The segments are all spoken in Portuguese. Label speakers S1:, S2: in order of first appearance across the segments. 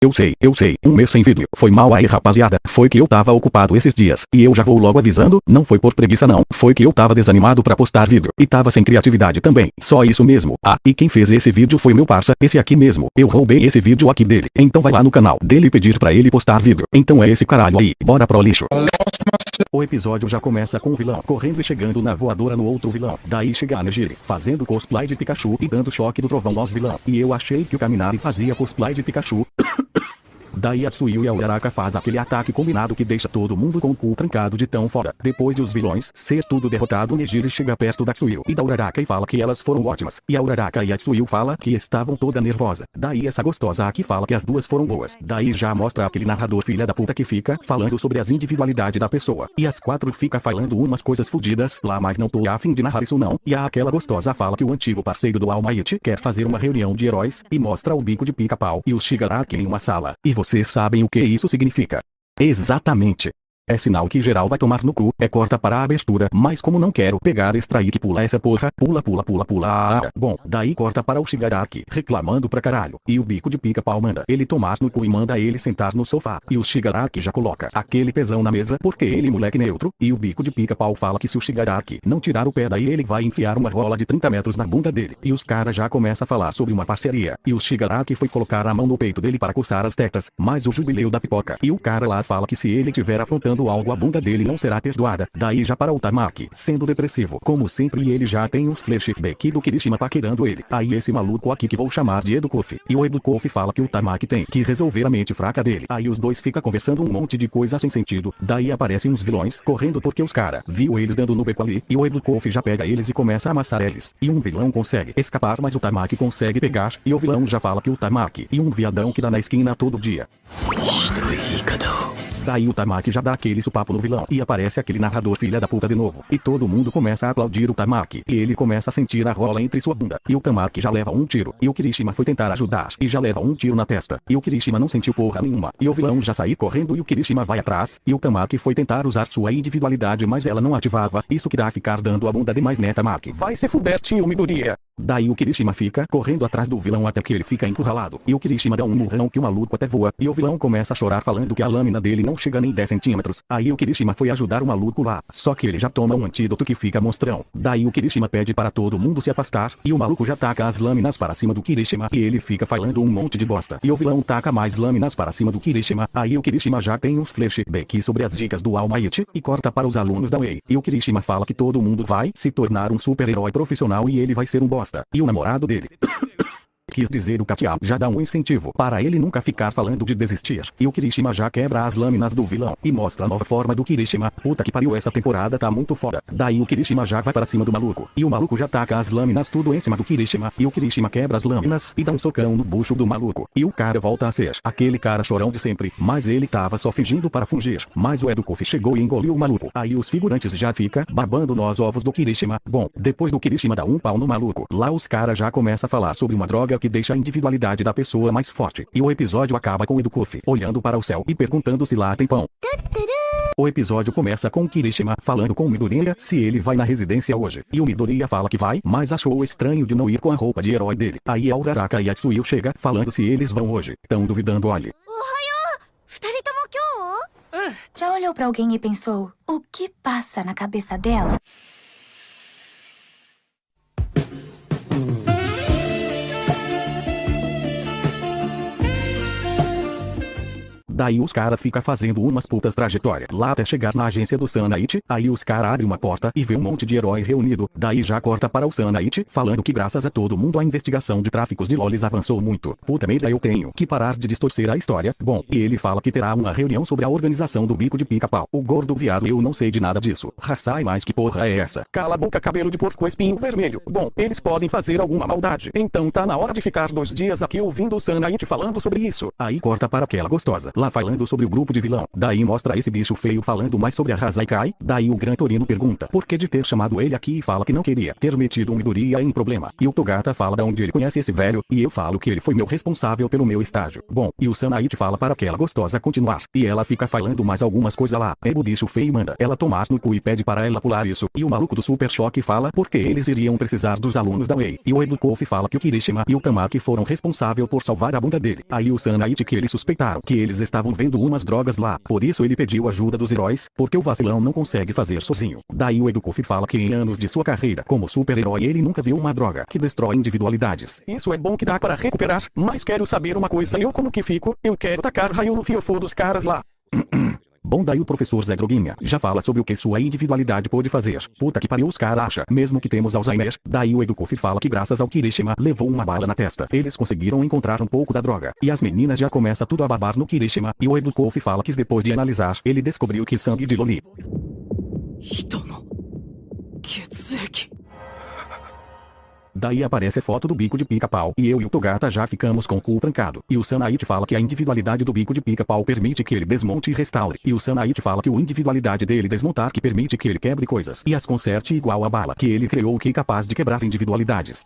S1: Eu sei, um mês sem vídeo. Foi mal aí, rapaziada. Foi que eu tava ocupado esses dias. E eu já vou logo avisando, não foi por preguiça não. Foi que eu tava desanimado pra postar vídeo. E tava sem criatividade também. Só isso mesmo. Ah, e quem fez esse vídeo foi meu parça, esse aqui mesmo. Eu roubei esse vídeo aqui dele. Então vai lá no canal dele e pedir pra ele postar vídeo. Então é esse caralho aí. Bora pro lixo. O episódio já começa com o vilão correndo e chegando na voadora no outro vilão. Daí chega a Nejire, fazendo cosplay de Pikachu e dando choque do trovão aos vilão. E eu achei que o Kaminari fazia cosplay de Pikachu. Daí a Tsuyu e a Uraraka faz aquele ataque combinado que deixa todo mundo com o cu trancado de tão fora. Depois de os vilões ser tudo derrotado, Nejire chega perto da Tsuyu e da Uraraka e fala que elas foram ótimas. E a Uraraka e a Tsuyu fala que estavam toda nervosa. Daí essa gostosa aqui fala que as duas foram boas. Daí já mostra aquele narrador filha da puta que fica falando sobre as individualidades da pessoa. E as quatro fica falando umas coisas fudidas lá, mas não tô a fim de narrar isso não. E aquela gostosa fala que o antigo parceiro do All Might quer fazer uma reunião de heróis e mostra o bico de pica-pau e o Shigaraki em uma sala. E vocês sabem o que isso significa? Exatamente. É sinal que geral vai tomar no cu, corta para a abertura, mas como não quero pegar strike pula essa porra, pula. Bom, daí corta para o Shigaraki, reclamando pra caralho, e o bico de pica-pau manda ele tomar no cu e manda ele sentar no sofá, e o Shigaraki já coloca aquele pesão na mesa, porque ele moleque neutro, e o bico de pica-pau fala que se o Shigaraki não tirar o pé daí ele vai enfiar uma rola de 30 metros na bunda dele, e os caras já começam a falar sobre uma parceria, e o Shigaraki foi colocar a mão no peito dele para coçar as tetas, mas o jubileu da pipoca, e o cara lá fala que se ele tiver apontando algo a bunda dele não será perdoada. Daí já para o Tamaki, sendo depressivo, como sempre ele já tem uns flashback do Kirishima paquerando ele. Aí esse maluco aqui que vou chamar de Edukofi. E o Edukofi fala que o Tamaki tem que resolver a mente fraca dele. Aí os dois ficam conversando um monte de coisa sem sentido. Daí aparecem uns vilões correndo porque os cara viu eles dando no beco ali. E o Edukofi já pega eles e começa a amassar eles. E um vilão consegue escapar, mas o Tamaki consegue pegar. E o vilão já fala que o Tamaki e um viadão que dá na esquina todo dia. Daí o Tamaki já dá aquele supapo no vilão e aparece aquele narrador filha da puta de novo. E todo mundo começa a aplaudir o Tamaki. E ele começa a sentir a rola entre sua bunda. E o Tamaki já leva um tiro. E o Kirishima foi tentar ajudar. E já leva um tiro na testa. E o Kirishima não sentiu porra nenhuma. E o vilão já saiu correndo e o Kirishima vai atrás. E o Tamaki foi tentar usar sua individualidade, mas ela não ativava. Isso que dá ficar dando a bunda demais, né, Tamaki? Vai se fuder, tio Midoriya. Daí o Kirishima fica correndo atrás do vilão até que ele fica encurralado. E o Kirishima dá um murrão que o maluco até voa. E o vilão começa a chorar falando que a lâmina dele não chega nem 10 centímetros. Aí o Kirishima foi ajudar o maluco lá. Só que ele já toma um antídoto que fica monstrão. Daí o Kirishima pede para todo mundo se afastar. E o maluco já taca as lâminas para cima do Kirishima. E ele fica falando um monte de bosta. E o vilão taca mais lâminas para cima do Kirishima. Aí o Kirishima já tem uns flashback sobre as dicas do All Might. E corta para os alunos da Wei. E o Kirishima fala que todo mundo vai se tornar um super-herói profissional e ele vai ser um bosta. E o namorado dele quis dizer o Katia já dá um incentivo para ele nunca ficar falando de desistir. E o Kirishima já quebra as lâminas do vilão e mostra a nova forma do Kirishima. Puta que pariu, essa temporada tá muito foda. Daí o Kirishima já vai para cima do maluco. E o maluco já taca as lâminas tudo em cima do Kirishima. E o Kirishima quebra as lâminas e dá um socão no bucho do maluco. E o cara volta a ser aquele cara chorão de sempre. Mas ele tava só fingindo para fungir. Mas o Edukofi chegou e engoliu o maluco. Aí os figurantes já fica babando nos ovos do Kirishima. Bom, depois do Kirishima dar um pau no maluco, lá os caras já começam a falar sobre uma droga que deixa a individualidade da pessoa mais forte. E o episódio acaba com o Edukofi olhando para o céu e perguntando se lá tem pão. O episódio começa com Kirishima falando com o Midoriya se ele vai na residência hoje. E o Midoriya fala que vai, mas achou estranho de não ir com a roupa de herói dele. Aí a Uraraka e a Tsuyu chega falando se eles vão hoje. Tão duvidando, olhe.
S2: Já olhou pra alguém e pensou, o que passa na cabeça dela?
S1: Daí os cara fica fazendo umas putas trajetórias lá até chegar na agência do Sunlight. Aí os cara abrem uma porta e vê um monte de herói reunido. Daí já corta para o Sunlight falando que graças a todo mundo a investigação de tráficos de lolis avançou muito. Puta merda, eu tenho que parar de distorcer a história. Bom, e ele fala que terá uma reunião sobre a organização do bico de pica-pau. O gordo viado, eu não sei de nada disso. Sai mais, que porra é essa? Cala a boca, cabelo de porco espinho vermelho. Bom, eles podem fazer alguma maldade. Então tá na hora de ficar 2 dias aqui ouvindo o Sunlight falando sobre isso. Aí corta para aquela gostosa lá lá falando sobre o grupo de vilão. Daí mostra esse bicho feio falando mais sobre a Hazaikai. Daí o Gran Torino pergunta por que de ter chamado ele aqui e fala que não queria ter metido um Midoriya em problema. E o Togata fala de onde ele conhece esse velho, e eu falo que ele foi meu responsável pelo meu estágio. Bom, e o Sanaichi fala para aquela gostosa continuar, e ela fica falando mais algumas coisas lá. O bicho feio manda ela tomar no cu e pede para ela pular isso, e o maluco do Super Choque fala porque eles iriam precisar dos alunos da Wei, e o Ebukofi fala que o Kirishima e o Tamaki foram responsáveis por salvar a bunda dele. Aí o Sanaichi que eles suspeitaram que eles estavam vendo umas drogas lá, por isso ele pediu ajuda dos heróis, porque o vacilão não consegue fazer sozinho. Daí o Ebukofi fala que em anos de sua carreira como super-herói ele nunca viu uma droga que destrói individualidades. Isso é bom que dá para recuperar, mas quero saber uma coisa, eu como que fico? Eu quero tacar raio no fiofó dos caras lá. Bom, daí o professor Zé Droguinha já fala sobre o que sua individualidade pode fazer. Puta que pariu, os caras acham, mesmo que temos Alzheimer. Daí o Ebukofi fala que graças ao Kirishima levou uma bala na testa, eles conseguiram encontrar um pouco da droga. E as meninas já começam tudo a babar no Kirishima, e o Ebukofi fala que depois de analisar, ele descobriu que sangue de Loli. Daí aparece a foto do bico de pica-pau, e eu e o Togata já ficamos com o cu trancado. E o Sanaichi fala que a individualidade do bico de pica-pau permite que ele desmonte e restaure. E o Sanaichi fala que a individualidade dele desmontar que permite que ele quebre coisas e as conserte igual a bala, que ele criou que é capaz de quebrar individualidades.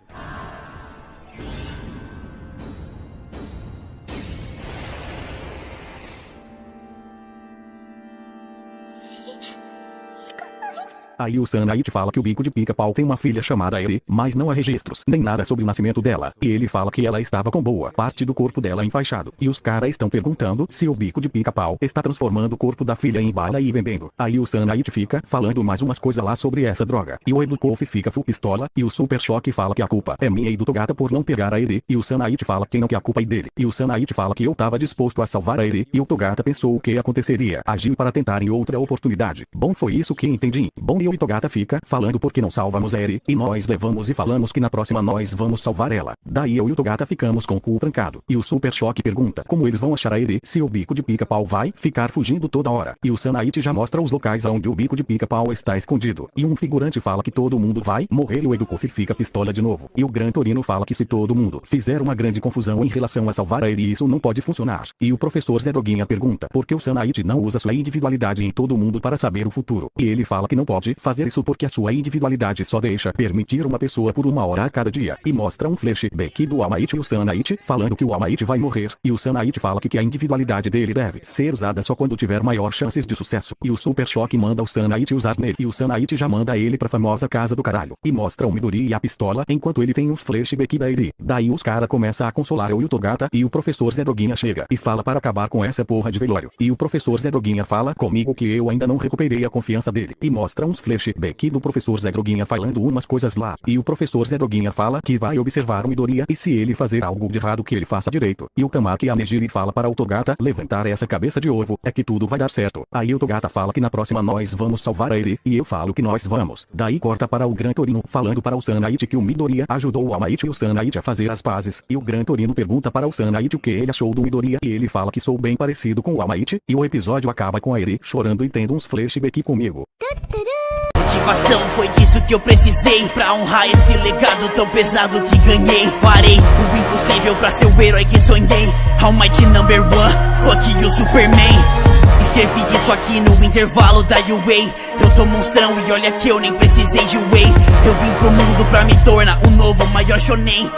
S1: Aí o Sanaichi fala que o bico de pica-pau tem uma filha chamada Eri, mas não há registros, nem nada sobre o nascimento dela. E ele fala que ela estava com boa parte do corpo dela enfaixado. E os caras estão perguntando se o bico de pica-pau está transformando o corpo da filha em bala e vendendo. Aí o Sanaichi fica falando mais umas coisas lá sobre essa droga. E o Ebukofi fica full pistola, e o Super Choque fala que a culpa é minha e do Togata por não pegar a Eri. E o Sanaichi fala que não, que a culpa é dele. E o Sanaichi fala que eu tava disposto a salvar a Eri, e o Togata pensou o que aconteceria. Agiu para tentar em outra oportunidade. Bom, foi isso que entendi. Bom, e o Togata fica falando porque não salvamos a Eri, e nós levamos e falamos que na próxima nós vamos salvar ela. Daí eu e o Togata ficamos com o cu trancado. E o Super Choque pergunta como eles vão achar a Eri se o bico de pica-pau vai ficar fugindo toda hora. E o Sanaichi já mostra os locais onde o bico de pica-pau está escondido. E um figurante fala que todo mundo vai morrer, e o Ebukofi fica pistola de novo. E o Gran Torino fala que se todo mundo fizer uma grande confusão em relação a salvar a Eri, isso não pode funcionar. E o professor Zé Droguinha pergunta por que o Sanaichi não usa sua individualidade em todo mundo para saber o futuro. E ele fala que não pode fazer isso porque a sua individualidade só deixa permitir uma pessoa por 1 hora a cada dia. E mostra um flashback do All-Might e o Sanaichi falando que o All-Might vai morrer. E o Sanaichi fala que a individualidade dele deve ser usada só quando tiver maior chances de sucesso. E o Super Choque manda o Sanaichi usar nele. E o Sanaichi já manda ele pra famosa casa do caralho. E mostra o Midori e a pistola enquanto ele tem uns flashback da Eri. Daí os cara começa a consolar eu e o Togata, e o professor Zé Droguinha chega e fala para acabar com essa porra de velório. E o professor Zé Droguinha fala comigo que eu ainda não recuperei a confiança dele. E mostra uns flashback do professor Zé Droguinha falando umas coisas lá. E o professor Zé Droguinha fala que vai observar o Midoriya, e se ele fazer algo de errado que ele faça direito. E o Tamaki Amejiri fala para o Togata levantar essa cabeça de ovo, é que tudo vai dar certo. Aí o Togata fala que na próxima nós vamos salvar a Eri, e eu falo que nós vamos. Daí corta para o Gran Torino falando para o Sanaichi que o Midoriya ajudou o All-Might e o Sanaichi a fazer as pazes. E o Gran Torino pergunta para o Sanaichi o que ele achou do Midoriya, e ele fala que sou bem parecido com o All-Might, e o episódio acaba com a Eri chorando e tendo uns flashback comigo.
S3: Motivação foi disso que eu precisei pra honrar esse legado tão pesado que ganhei. Farei o impossível pra ser o herói que sonhei. All-Might number one, fuck you Superman. Escrevi isso aqui no intervalo da UA. Eu tô monstrão e olha que eu nem precisei de Whey. Eu vim pro mundo pra me tornar o novo maior shonen.